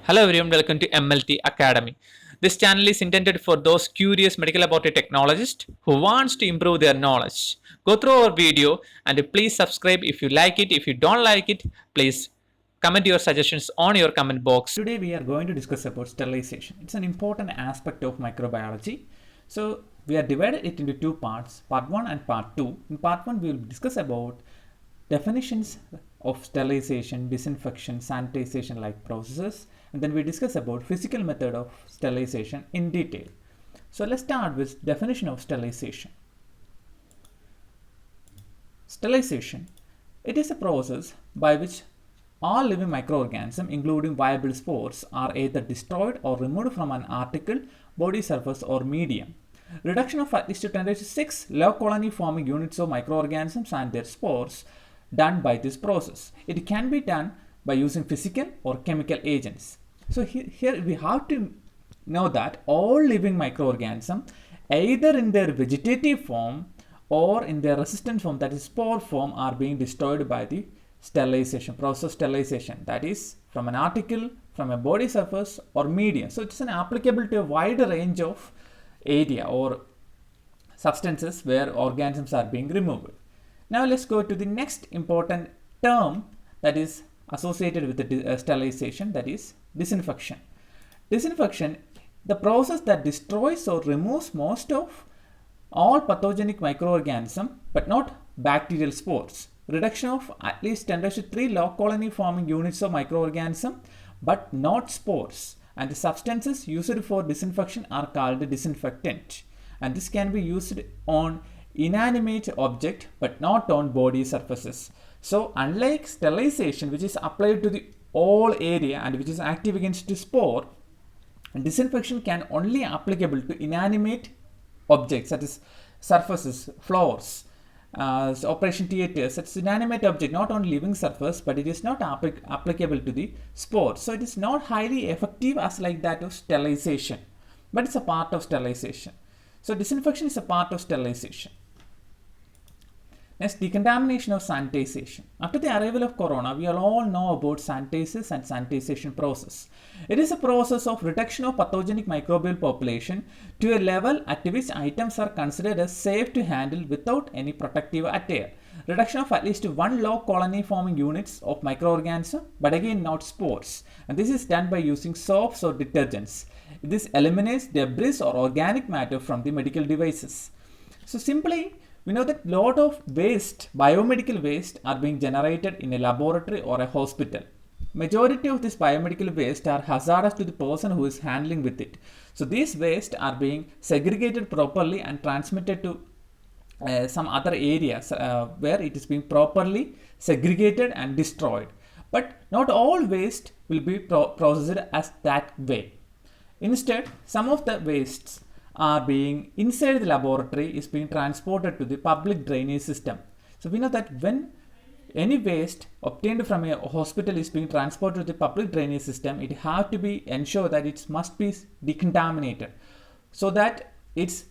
Hello everyone, welcome to MLT Academy. This channel is intended for those curious medical laboratory technologists who wants to improve their knowledge. Go through our video and please subscribe if you like it. If you don't like it, please comment your suggestions on your comment box. Today we are going to discuss about sterilization. It's an important aspect of microbiology. So we are divided it into two parts, part 1 and part 2. In part 1 we will discuss about definitions of sterilization, disinfection, sanitization like processes, and then we discuss about physical method of sterilization in detail. So let's start with definition of sterilization. Sterilization, it is a process by which all living microorganisms, including viable spores, are either destroyed or removed from an article, body surface, or medium. Reduction of at least 10 to 6 low colony forming units of microorganisms and their spores done by this process. It can be done by using physical or chemical agents. So here we have to know that all living microorganisms, either in their vegetative form or in their resistant form, that is spore form, are being destroyed by the sterilization process. Sterilization, that is from an article, from a body surface or medium. So it's an applicable to a wide range of area or substances where organisms are being removed. Now let's go to the next important term that is associated with the sterilization, that is disinfection. Disinfection, the process that destroys or removes most of all pathogenic microorganisms but not bacterial spores. Reduction of at least 10 to 3 low colony forming units of microorganisms but not spores, and the substances used for disinfection are called disinfectant, and this can be used on inanimate object but not on body surfaces. So unlike sterilization, which is applied to the all area and which is active against the spore, disinfection can only applicable to inanimate objects, such as surfaces, floors, so operation theaters. It's inanimate object, not on living surface, but it is not applicable to the spore. So it is not highly effective as like that of sterilization, but it's a part of sterilization. So disinfection is a part of sterilization. Next, decontamination of sanitization. After the arrival of corona, we all know about sanitizers and sanitization process. It is a process of reduction of pathogenic microbial population to a level at which items are considered as safe to handle without any protective attire. Reduction of at least 1 low colony forming units of microorganisms, but again not spores. And this is done by using soaps or detergents. This eliminates debris or organic matter from the medical devices. So simply, we know that lot of waste, biomedical waste, are being generated in a laboratory or a hospital. Majority of this biomedical waste are hazardous to the person who is handling with it. So these waste are being segregated properly and transmitted to some other areas where it is being properly segregated and destroyed. But not all waste will be processed as that way. Instead, some of the wastes are being inside the laboratory is being transported to the public drainage system. So we know that when any waste obtained from a hospital is being transported to the public drainage system, it has to be ensured that it must be decontaminated so that its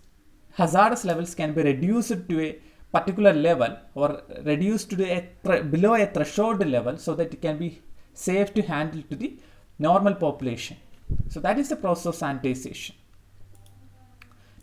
hazardous levels can be reduced to a particular level or reduced to below a threshold level so that it can be safe to handle to the normal population. So that is the process of sanitization.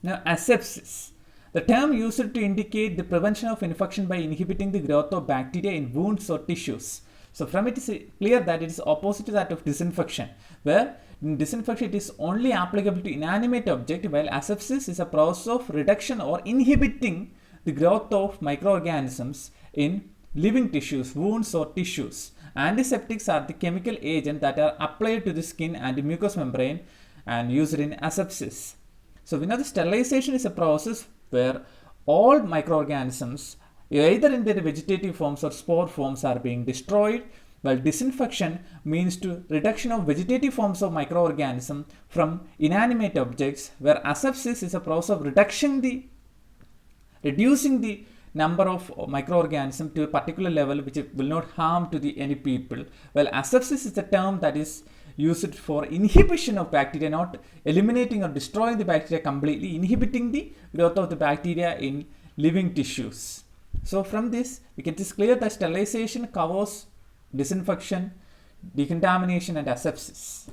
Now, asepsis, the term used to indicate the prevention of infection by inhibiting the growth of bacteria in wounds or tissues. So from it is clear that it is opposite to that of disinfection, where in disinfection it is only applicable to inanimate object, while asepsis is a process of reduction or inhibiting the growth of microorganisms in living tissues, wounds or tissues. Antiseptics are the chemical agent that are applied to the skin and the mucous membrane and used in asepsis. So we know the sterilization is a process where all microorganisms, either in their vegetative forms or spore forms, are being destroyed, while disinfection means to reduction of vegetative forms of microorganisms from inanimate objects, where asepsis is a process of reducing the number of microorganisms to a particular level which will not harm to any people. Well, asepsis is a term that is used for inhibition of bacteria, not eliminating or destroying the bacteria completely, inhibiting the growth of the bacteria in living tissues. So from this, we can just clear that sterilization covers disinfection, decontamination and asepsis.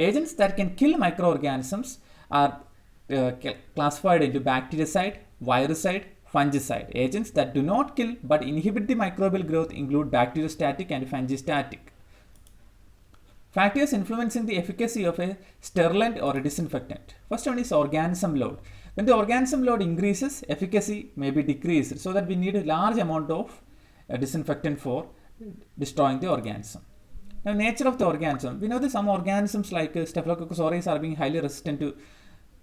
Agents that can kill microorganisms are classified into bactericide, virucide, fungicide. Agents that do not kill but inhibit the microbial growth include bacteriostatic and fungistatic. Factors influencing the efficacy of a sterilant or a disinfectant. First one is organism load. When the organism load increases, efficacy may be decreased, so that we need a large amount of disinfectant for destroying the organism. Now, nature of the organism. We know that some organisms like Staphylococcus aureus are being highly resistant to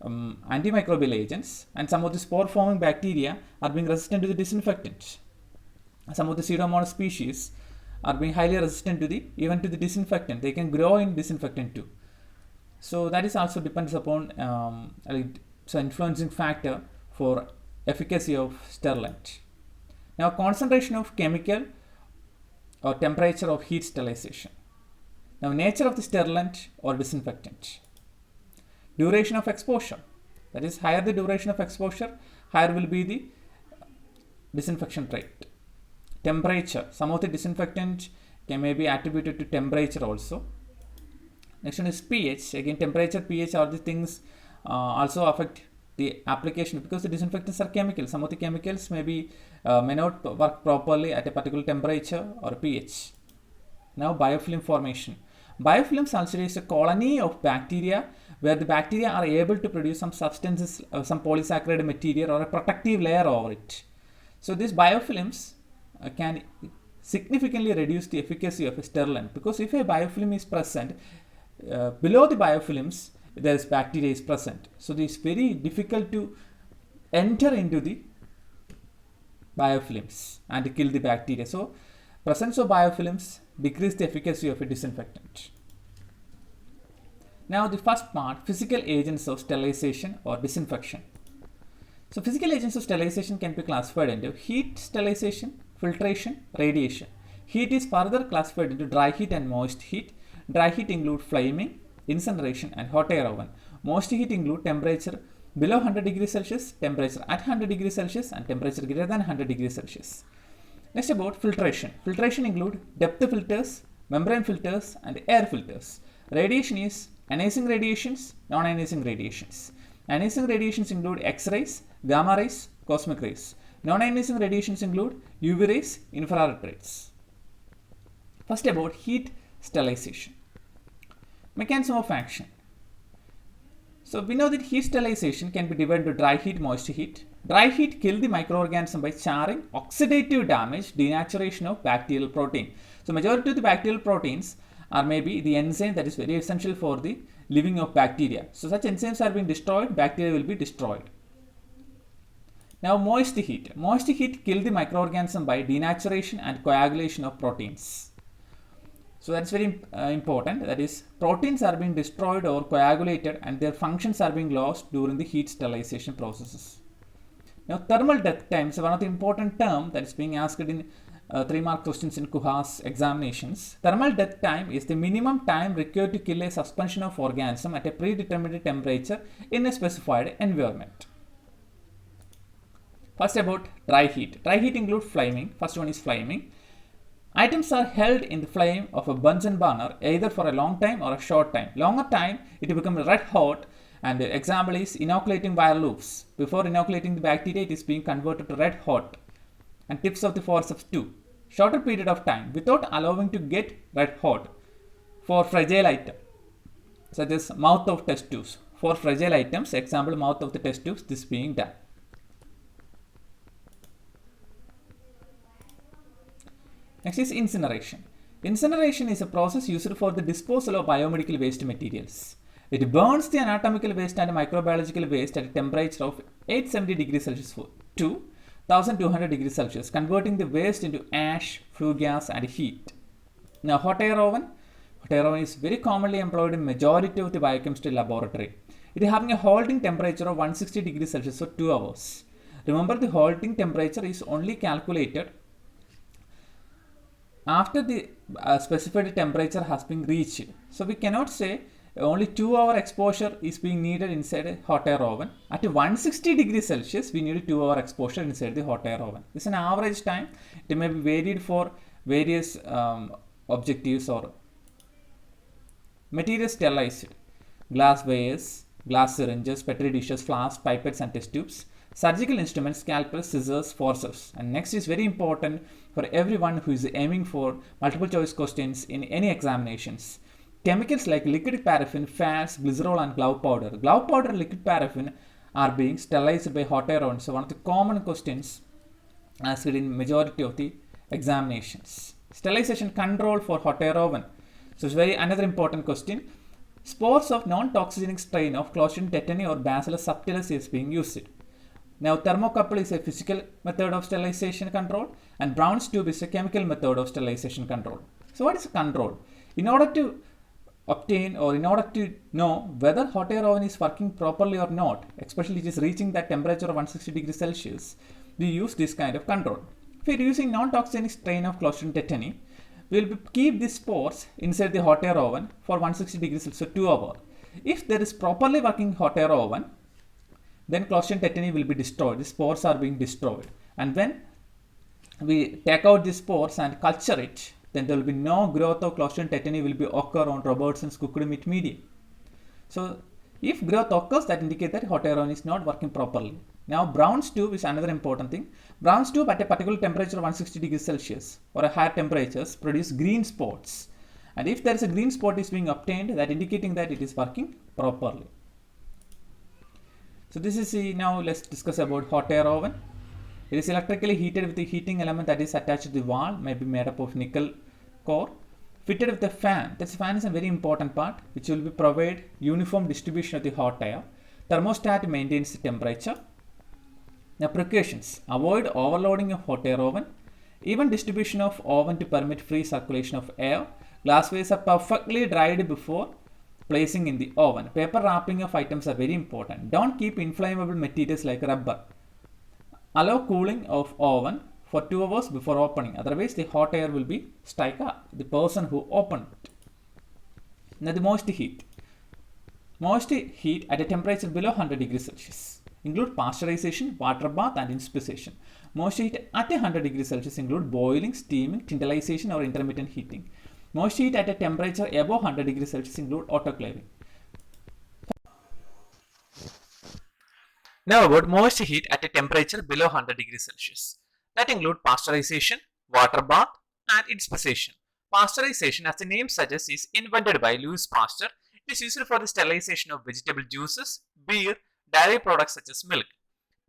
antimicrobial agents, and some of the spore-forming bacteria are being resistant to the disinfectant. Some of the Pseudomonas species are being highly resistant to even to the disinfectant. They can grow in disinfectant too. So that is also depends upon influencing factor for efficacy of sterilant. Now, concentration of chemical or temperature of heat sterilization. Now, nature of the sterilant or disinfectant. Duration of exposure. That is, higher the duration of exposure, higher will be the disinfection rate. Temperature. Some of the disinfectant may be attributed to temperature also. Next one is pH. Again, temperature, pH are the things also affect the application, because the disinfectants are chemicals. Some of the chemicals may not work properly at a particular temperature or pH. Now, biofilm formation. Biofilms also is a colony of bacteria where the bacteria are able to produce some substances, some polysaccharide material or a protective layer over it. So these biofilms can significantly reduce the efficacy of a sterilant, because if a biofilm is present, below the biofilms there is bacteria is present. So it is very difficult to enter into the biofilms and kill the bacteria. So presence of biofilms decrease the efficacy of a disinfectant. Now the first part, physical agents of sterilization or disinfection. So physical agents of sterilization can be classified into heat sterilization, filtration, radiation. Heat is further classified into dry heat and moist heat. Dry heat include flaming, incineration and hot air oven. Moist heat include temperature below 100 degrees Celsius, temperature at 100 degrees Celsius and temperature greater than 100 degrees Celsius. Next, about filtration. Filtration include depth filters, membrane filters and air filters. Radiation is ionizing radiations, non-ionizing radiations. Ionizing radiations include X-rays, gamma rays, cosmic rays. Non-ionizing radiations include UV rays, infrared rays. First, about heat sterilization. Mechanism of action. So we know that heat sterilization can be divided into dry heat, moist heat. Dry heat kills the microorganism by charring, oxidative damage, denaturation of bacterial protein. So majority of the bacterial proteins are maybe the enzyme that is very essential for the living of bacteria. So such enzymes are being destroyed, bacteria will be destroyed. Now moist heat. Moist heat kills the microorganism by denaturation and coagulation of proteins. So that's very important. That is, proteins are being destroyed or coagulated and their functions are being lost during the heat sterilization processes. Now, thermal death time is one of the important terms that is being asked in 3-mark questions in KUHAS examinations. Thermal death time is the minimum time required to kill a suspension of organism at a predetermined temperature in a specified environment. First, about dry heat. Dry heat includes flaming. First one is flaming. Items are held in the flame of a Bunsen burner either for a long time or a short time. Longer time, it becomes red hot, and the example is inoculating wire loops. Before inoculating the bacteria, it is being converted to red hot. And tips of the forceps 2. Shorter period of time without allowing to get red hot for fragile item, such as mouth of test tubes. For fragile items, example mouth of the test tubes, this being done. Next is incineration. Incineration is a process used for the disposal of biomedical waste materials. It burns the anatomical waste and microbiological waste at a temperature of 870 degrees Celsius to 1200 degrees Celsius, converting the waste into ash, flue gas and heat. Now, hot air oven. Hot air oven is very commonly employed in majority of the biochemistry laboratory. It is having a holding temperature of 160 degrees Celsius for 2 hours. Remember, the holding temperature is only calculated after the specified temperature has been reached. So we cannot say only 2-hour exposure is being needed inside a hot air oven. At 160 degrees Celsius, we need a 2-hour exposure inside the hot air oven. This is an average time. It may be varied for various objectives or materials sterilized. glass vials, glass syringes, petri dishes, flasks, pipettes, and test tubes, surgical instruments, scalpels, scissors, forceps. And next is very important for everyone who is aiming for multiple choice questions in any examinations. Chemicals like liquid paraffin, fats, glycerol, and glove powder. Glove powder and liquid paraffin are being sterilized by hot air oven. So one of the common questions asked in majority of the examinations. Sterilization control for hot air oven. So it's very another important question. Spores of non-toxigenic strain of Clostridium tetani or Bacillus subtilis is being used. Now thermocouple is a physical method of sterilization control and Brown's tube is a chemical method of sterilization control. So what is control? In order to obtain or in order to know whether hot air oven is working properly or not, especially it is reaching that temperature of 160 degrees Celsius, we use this kind of control. If we are using non-toxigenic strain of Clostridium tetani, we will keep these spores inside the hot air oven for 160 degrees Celsius for 2 hours. If there is properly working hot air oven, then Clostridium tetani will be destroyed. The spores are being destroyed. And when we take out the spores and culture it, then there will be no growth of Clostridium tetani will be occur on Robertson's cooked meat medium. So if growth occurs, that indicates that hot air oven is not working properly. Now Brown's tube is another important thing. Brown's tube at a particular temperature of 160 degrees Celsius or a higher temperatures produce green spots. And if there is a green spot is being obtained, that indicating that it is working properly. So this is now let's discuss about hot air oven. It is electrically heated with the heating element that is attached to the wall, may be made up of nickel core, fitted with a fan. This fan is a very important part which will be provide uniform distribution of the hot air. Thermostat maintains the temperature. Now precautions: avoid overloading of hot air oven. Even distribution of oven to permit free circulation of air. Glasswares are perfectly dried before placing in the oven. Paper wrapping of items are very important. Don't keep inflammable materials like rubber. Allow cooling of oven for 2 hours before opening. Otherwise, the hot air will be strike the person who opened it. Now the moist heat. Moist heat at a temperature below 100 degrees Celsius. Include pasteurization, water bath, and inspisation. Moist heat at 100 degrees Celsius include boiling, steaming, tintilization, or intermittent heating. Moist heat at a temperature above 100 degrees Celsius include autoclaving. Now about moist heat at a temperature below 100 degrees Celsius. That include pasteurization, water bath, and inspisation. Pasteurization, as the name suggests, is invented by Louis Pasteur. It is used for the sterilization of vegetable juices, beer, dairy products such as milk.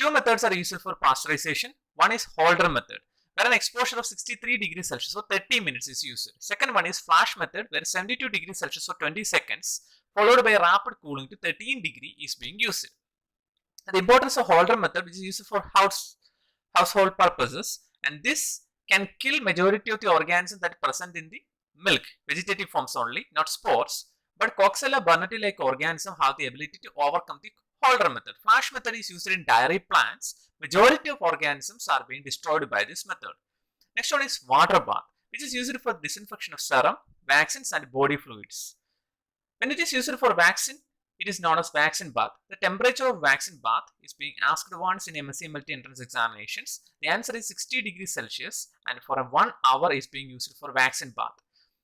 Two methods are used for pasteurization. One is Holder method, where an exposure of 63 degrees Celsius for 30 minutes is used. Second one is Flash method, where 72 degrees Celsius for 20 seconds, followed by rapid cooling to 13 degrees is being used. The importance of Holder method, which is used for household purposes, and this can kill majority of the organisms that are present in the milk, vegetative forms only, not spores. But Coxella burnetii like organisms have the ability to overcome the Holder method. Flash method is used in dairy plants. Majority of organisms are being destroyed by this method. Next one is water bath, which is used for disinfection of serum, vaccines, and body fluids. When it is used for vaccine, it is known as vaccine bath. The temperature of vaccine bath is being asked once in MSc multi-entrance examinations. The answer is 60 degrees Celsius, and for 1 hour is being used for vaccine bath.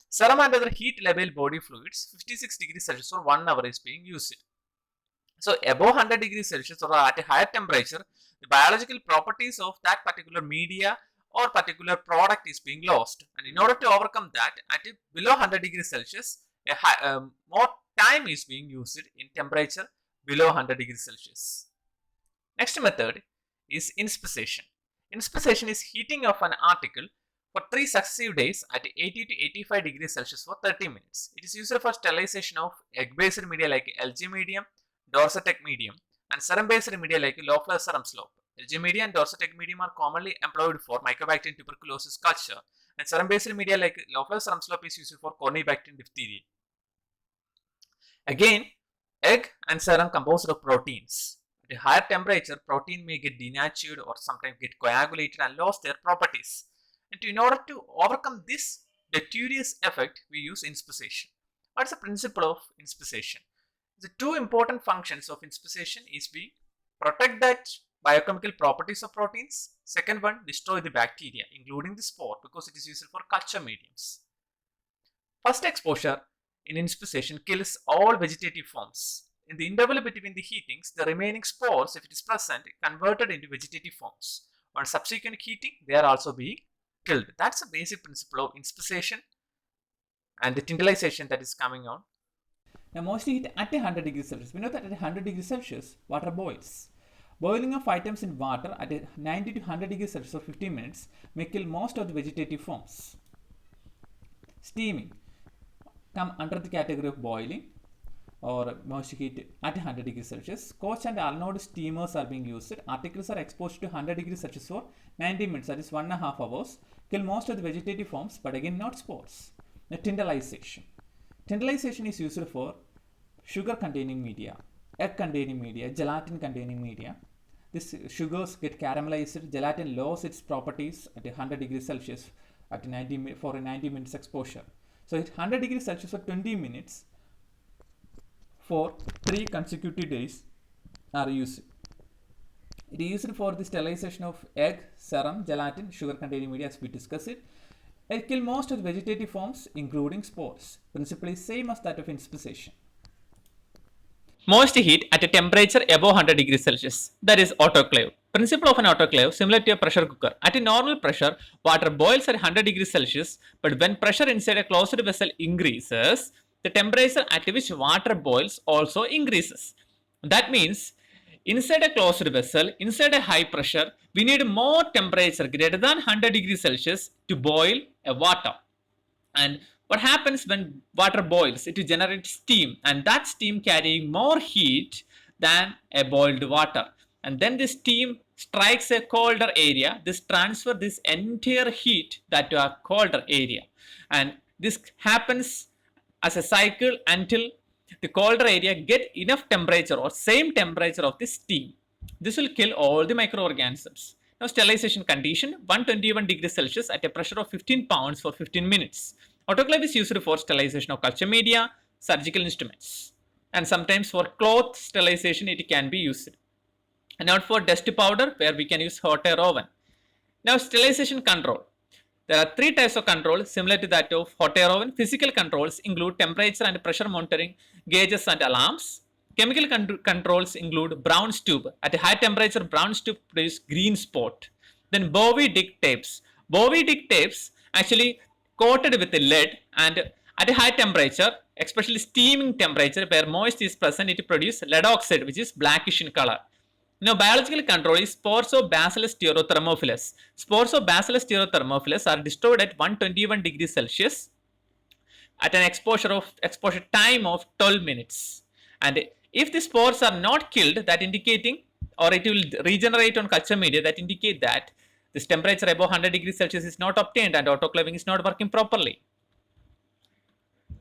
Serum and other heat level body fluids, 56 degrees Celsius for 1 hour is being used. So above 100 degrees Celsius or at a higher temperature, the biological properties of that particular media or particular product is being lost. And in order to overcome that, at below 100 degrees Celsius, more time is being used in temperature below 100 degrees Celsius. Next method is inspisation. Inspisation is heating of an article for 3 successive days at 80 to 85 degrees Celsius for 30 minutes. It is used for sterilization of egg-based media like Algae medium, Dorset egg medium, and serum-based media like Loeffler serum slope. Algae media and Dorset egg medium are commonly employed for Mycobacterium tuberculosis culture, and serum-based media like Loeffler serum slope is used for Corynebacterium diphtheria. Again, egg and serum composed of proteins. At a higher temperature, protein may get denatured or sometimes get coagulated and lose their properties. And in order to overcome this deleterious effect, we use inspisation. What is the principle of inspisation? The two important functions of inspisation is being protect that biochemical properties of proteins. Second one, destroy the bacteria, including the spore, because it is used for culture mediums. First exposure in inspission kills all vegetative forms. In the interval between the heatings, the remaining spores, if it is present, converted into vegetative forms. On subsequent heating, they are also being killed. That's the basic principle of inspission and the tindalization that is coming on. Now, mostly heat at 100 degrees Celsius. We know that at 100 degrees Celsius, water boils. Boiling of items in water at 90 to 100 degrees Celsius for 15 minutes may kill most of the vegetative forms. Steaming come under the category of boiling or moist heat at 100 degrees Celsius. Koch and Arnold steamers are being used. Articles are exposed to 100 degrees Celsius for 90 minutes, that is 1.5 hours. Kill most of the vegetative forms, but again not spores. Now, tindalization. Tindalization is used for sugar containing media, egg containing media, gelatin containing media. These sugars get caramelized, gelatin loses its properties at 100 degrees Celsius at 90 for a 90 minutes exposure. So at 100 degrees Celsius for 20 minutes for 3 consecutive days are used. It is used for the sterilization of egg, serum, gelatin, sugar containing media as we discussed it. It kills most of the vegetative forms including spores. Principally same as that of inspission. Moist heat at a temperature above 100 degrees Celsius, that is autoclave. Principle of an autoclave similar to a pressure cooker. At a normal pressure, water boils at 100 degrees Celsius, but when pressure inside a closed vessel increases, the temperature at which water boils also increases. That means inside a closed vessel, inside a high pressure, we need more temperature greater than 100 degrees Celsius to boil a water. And what happens when water boils? It will generate steam, and that steam carrying more heat than a boiled water. And then this steam strikes a colder area. This transfers this entire heat that to a colder area. And this happens as a cycle until the colder area get enough temperature or same temperature of the steam. This will kill all the microorganisms. Now, sterilization condition 121 degrees Celsius at a pressure of 15 pounds for 15 minutes. Autoclave is used for sterilization of culture media, surgical instruments, and sometimes for cloth sterilization it can be used. And now for dust powder, where we can use hot air oven. Now, sterilization control. There are 3 types of control similar to that of hot air oven. Physical controls include temperature and pressure monitoring, gauges and alarms. Chemical controls include Brown's tube. At a high temperature, Brown's tube produces green spot. Then Bovie-Dick tapes. Bovie-Dick tapes actually coated with lead, and at a high temperature, especially steaming temperature where moist is present, it produces lead oxide, which is blackish in color. Now, biological control is spores of Bacillus stereothermophilus. Spores of Bacillus stereothermophilus are destroyed at 121 degrees Celsius at an exposure time of 12 minutes. And if the spores are not killed, that indicating, or it will regenerate on culture media, that indicate that this temperature above 100 degrees Celsius is not obtained and autoclaving is not working properly.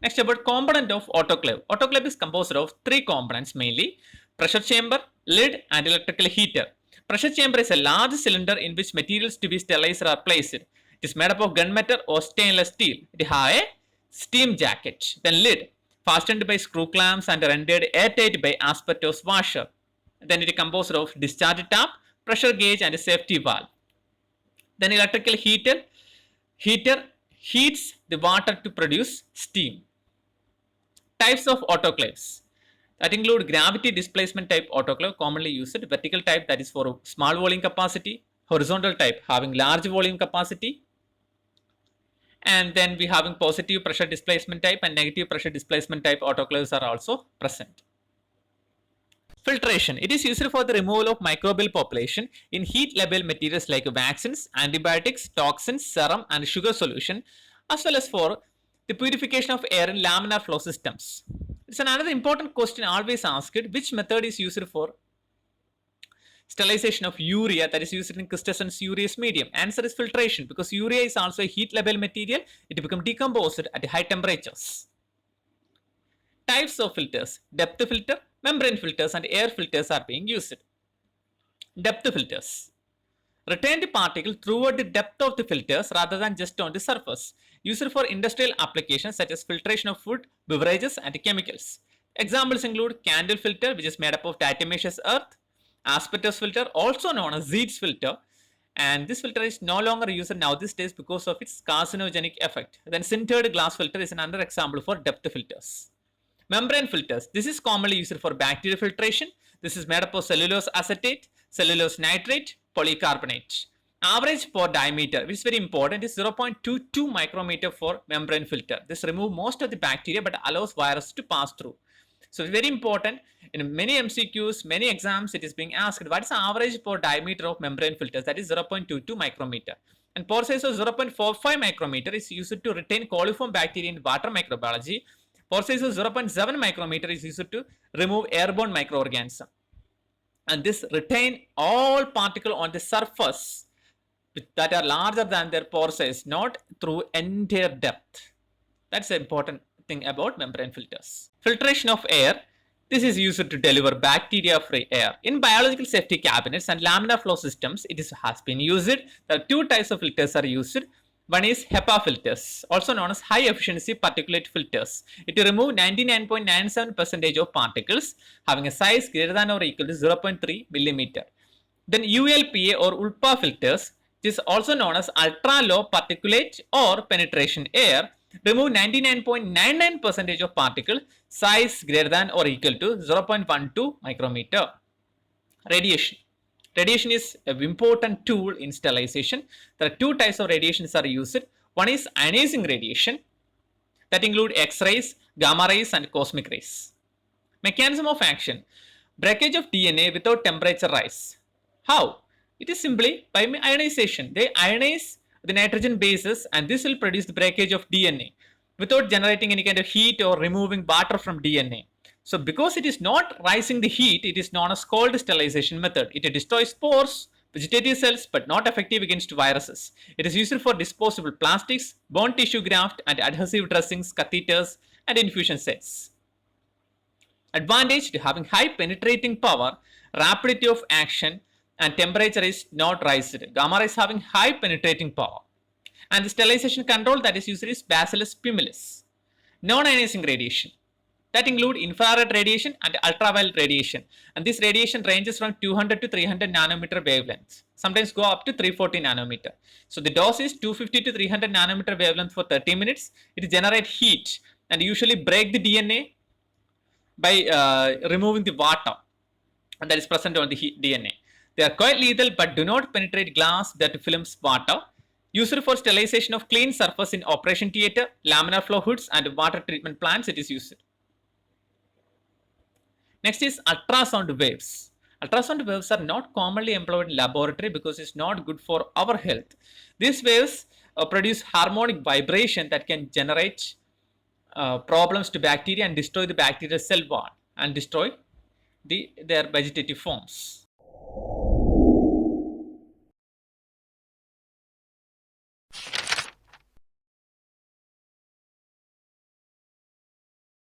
Next, about component of autoclave. Autoclave is composed of 3 components mainly: pressure chamber, lid, and electrical heater. Pressure chamber is a large cylinder in which materials to be sterilized are placed. It is made up of gunmetal or stainless steel. It has a steam jacket. Then lid, fastened by screw clamps and rendered airtight by asbestos washer. Then it is composed of discharge tap, pressure gauge, and a safety valve. Then electrical heater heats the water to produce steam. Types of autoclaves that include gravity displacement type autoclave, commonly used; vertical type, that is for small volume capacity; horizontal type having large volume capacity; and then we having positive pressure displacement type and negative pressure displacement type autoclaves are also present. Filtration. It is used for the removal of microbial population in heat labile materials like vaccines, antibiotics, toxins, serum, and sugar solution, as well as for the purification of air in laminar flow systems. It's another important question always asked: which method is used for sterilization of urea, that is used in Christensen's urease medium? Answer is filtration, because urea is also a heat labile material. It becomes decomposed at high temperatures. Types of filters: depth filter, membrane filters, and air filters are being used. Depth filters retain the particle throughout the depth of the filters rather than just on the surface. Used for industrial applications such as filtration of food, beverages, and chemicals. Examples include candle filter, which is made up of diatomaceous earth; asbestos filter, also known as Zeitz filter; And this filter is no longer used now these days because of its carcinogenic effect. Then sintered glass filter is another example for depth filters. Membrane filters. This is commonly used for bacterial filtration. This is made up of cellulose acetate, cellulose nitrate, polycarbonate. Average pore diameter, which is very important, is 0.22 micrometer for membrane filter. This removes most of the bacteria but allows virus to pass through. So it's very important. In many MCQs, many exams, it is being asked what is the average pore diameter of membrane filters? That is 0.22 micrometer. And pore size of 0.45 micrometer is used to retain coliform bacteria in water microbiology. Pore size of 0.7 micrometer is used to remove airborne microorganism. And this retain all particle on the surface that are larger than their pore size, not through entire depth. That's the important thing about membrane filters. Filtration of air. This is used to deliver bacteria-free air. In biological safety cabinets and laminar flow systems, has been used. There are two types of filters are used. One is HEPA filters, also known as high efficiency particulate filters. It will remove 99.97% of particles having a size greater than or equal to 0.3 millimeter. Then ULPA or ULPA filters, this is also known as ultra low particulate or penetration air, remove 99.99% of particle size greater than or equal to 0.12 micrometer. Radiation. Radiation is an important tool in sterilization. There are two types of radiations are used. One is ionizing radiation, that include X-rays, gamma rays and cosmic rays. Mechanism of action. Breakage of DNA without temperature rise. How? It is simply by ionization. They ionize the nitrogen bases and this will produce the breakage of DNA without generating any kind of heat or removing water from DNA. So because it is not rising the heat, it is known as cold sterilization method. It destroys spores, vegetative cells, but not effective against viruses. It is used for disposable plastics, bone tissue graft and adhesive dressings, catheters and infusion sets. Advantage to having high penetrating power, rapidity of action and temperature is not raised. Gamma ray is having high penetrating power. And the sterilization control that is used is Bacillus pumilus. Non-ionizing radiation. That include infrared radiation and ultraviolet radiation. And this radiation ranges from 200 to 300 nanometer wavelengths. Sometimes go up to 340 nanometer. So the dose is 250 to 300 nanometer wavelength for 30 minutes. It generates heat and usually break the DNA by removing the water that is present on the DNA. They are quite lethal but do not penetrate glass that films water. Used for sterilization of clean surface in operation theatre, laminar flow hoods and water treatment plants it is used. Next is ultrasound waves. Ultrasound waves are not commonly employed in laboratory because it's not good for our health. These waves produce harmonic vibration that can generate problems to bacteria and destroy the bacterial cell wall and destroy their vegetative forms.